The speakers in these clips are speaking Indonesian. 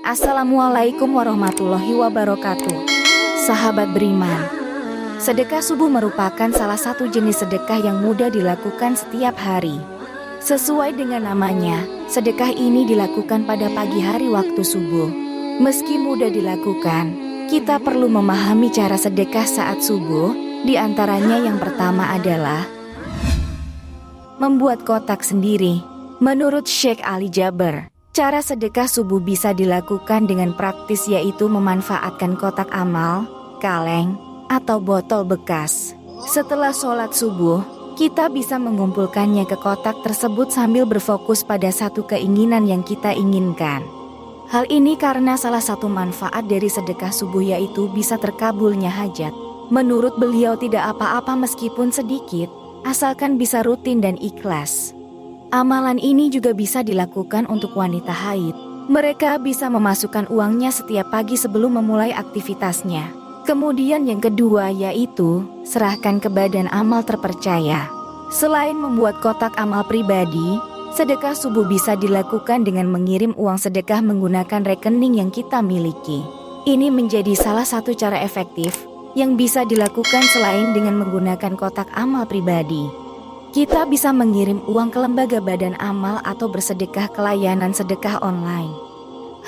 Assalamualaikum warahmatullahi wabarakatuh. Sahabat beriman, sedekah subuh merupakan salah satu jenis sedekah yang mudah dilakukan setiap hari. Sesuai dengan namanya, sedekah ini dilakukan pada pagi hari waktu subuh. Meski mudah dilakukan, kita perlu memahami cara sedekah saat subuh. Di antaranya yang pertama adalah membuat kotak sendiri. Menurut Syekh Ali Jaber, cara sedekah subuh bisa dilakukan dengan praktis, yaitu memanfaatkan kotak amal, kaleng, atau botol bekas. Setelah sholat subuh, kita bisa mengumpulkannya ke kotak tersebut sambil berfokus pada satu keinginan yang kita inginkan. Hal ini karena salah satu manfaat dari sedekah subuh yaitu bisa terkabulnya hajat. Menurut beliau tidak apa-apa meskipun sedikit, asalkan bisa rutin dan ikhlas. Amalan ini juga bisa dilakukan untuk wanita haid. Mereka bisa memasukkan uangnya setiap pagi sebelum memulai aktivitasnya. Kemudian yang kedua yaitu serahkan ke badan amal terpercaya. Selain membuat kotak amal pribadi, sedekah subuh bisa dilakukan dengan mengirim uang sedekah menggunakan rekening yang kita miliki. Ini menjadi salah satu cara efektif yang bisa dilakukan selain dengan menggunakan kotak amal pribadi. Kita bisa mengirim uang ke lembaga badan amal atau bersedekah ke layanan sedekah online.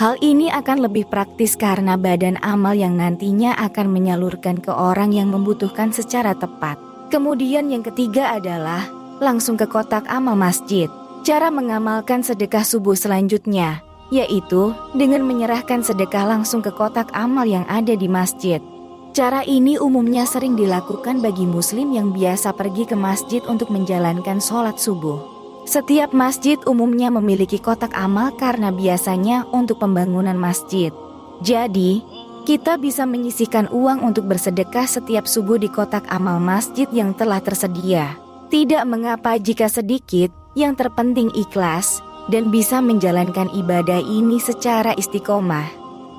Hal ini akan lebih praktis karena badan amal yang nantinya akan menyalurkan ke orang yang membutuhkan secara tepat. Kemudian yang ketiga adalah langsung ke kotak amal masjid. Cara mengamalkan sedekah subuh selanjutnya yaitu dengan menyerahkan sedekah langsung ke kotak amal yang ada di masjid. Cara ini umumnya sering dilakukan bagi muslim yang biasa pergi ke masjid untuk menjalankan sholat subuh. Setiap masjid umumnya memiliki kotak amal karena biasanya untuk pembangunan masjid. Jadi, kita bisa menyisihkan uang untuk bersedekah setiap subuh di kotak amal masjid yang telah tersedia. Tidak mengapa jika sedikit, yang terpenting ikhlas dan bisa menjalankan ibadah ini secara istiqomah.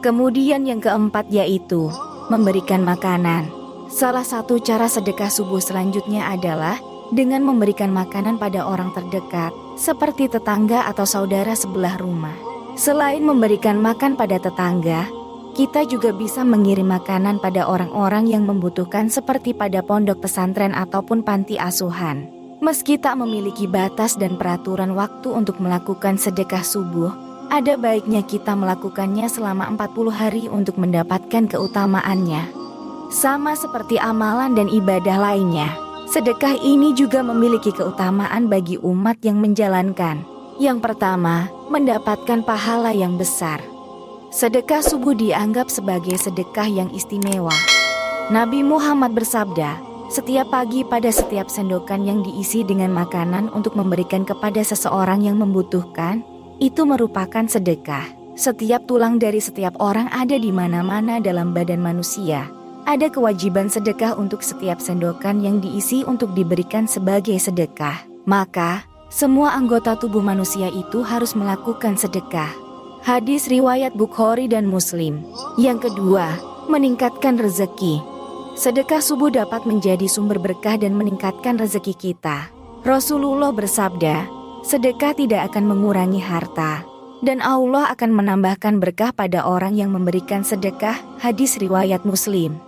Kemudian yang keempat yaitu memberikan makanan. Salah satu cara sedekah subuh selanjutnya adalah dengan memberikan makanan pada orang terdekat, seperti tetangga atau saudara sebelah rumah. Selain memberikan makan pada tetangga, kita juga bisa mengirim makanan pada orang-orang yang membutuhkan seperti pada pondok pesantren ataupun panti asuhan. Meski tak memiliki batas dan peraturan waktu untuk melakukan sedekah subuh, ada baiknya kita melakukannya selama 40 hari untuk mendapatkan keutamaannya. Sama seperti amalan dan ibadah lainnya, sedekah ini juga memiliki keutamaan bagi umat yang menjalankan. Yang pertama, mendapatkan pahala yang besar. Sedekah subuh dianggap sebagai sedekah yang istimewa. Nabi Muhammad bersabda, setiap pagi pada setiap sendokan yang diisi dengan makanan untuk memberikan kepada seseorang yang membutuhkan, itu merupakan sedekah. Setiap tulang dari setiap orang ada di mana-mana dalam badan manusia. Ada kewajiban sedekah untuk setiap sendokan yang diisi untuk diberikan sebagai sedekah. Maka, semua anggota tubuh manusia itu harus melakukan sedekah. Hadis riwayat Bukhari dan Muslim. Yang kedua, meningkatkan rezeki. Sedekah subuh dapat menjadi sumber berkah dan meningkatkan rezeki kita. Rasulullah bersabda, sedekah tidak akan mengurangi harta, dan Allah akan menambahkan berkah pada orang yang memberikan sedekah. Hadis riwayat Muslim.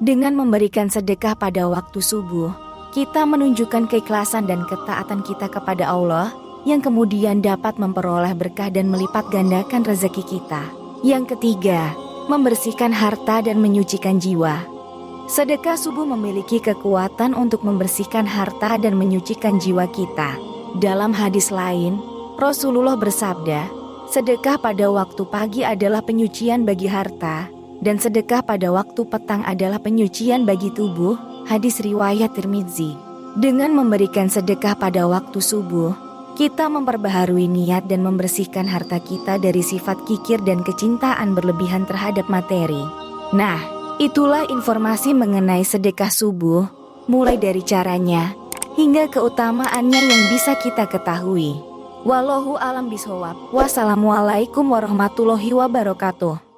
Dengan memberikan sedekah pada waktu subuh, kita menunjukkan keikhlasan dan ketaatan kita kepada Allah, yang kemudian dapat memperoleh berkah dan melipat gandakan rezeki kita. Yang ketiga, membersihkan harta dan menyucikan jiwa. Sedekah subuh memiliki kekuatan untuk membersihkan harta dan menyucikan jiwa kita. Dalam hadis lain, Rasulullah bersabda, sedekah pada waktu pagi adalah penyucian bagi harta, dan sedekah pada waktu petang adalah penyucian bagi tubuh. Hadis riwayat Tirmidzi. Dengan memberikan sedekah pada waktu subuh, kita memperbaharui niat dan membersihkan harta kita dari sifat kikir dan kecintaan berlebihan terhadap materi. Nah, itulah informasi mengenai sedekah subuh, mulai dari caranya hingga keutamaannya yang bisa kita ketahui. Wallahu a'lam bishawab. Wassalamualaikum warahmatullahi wabarakatuh.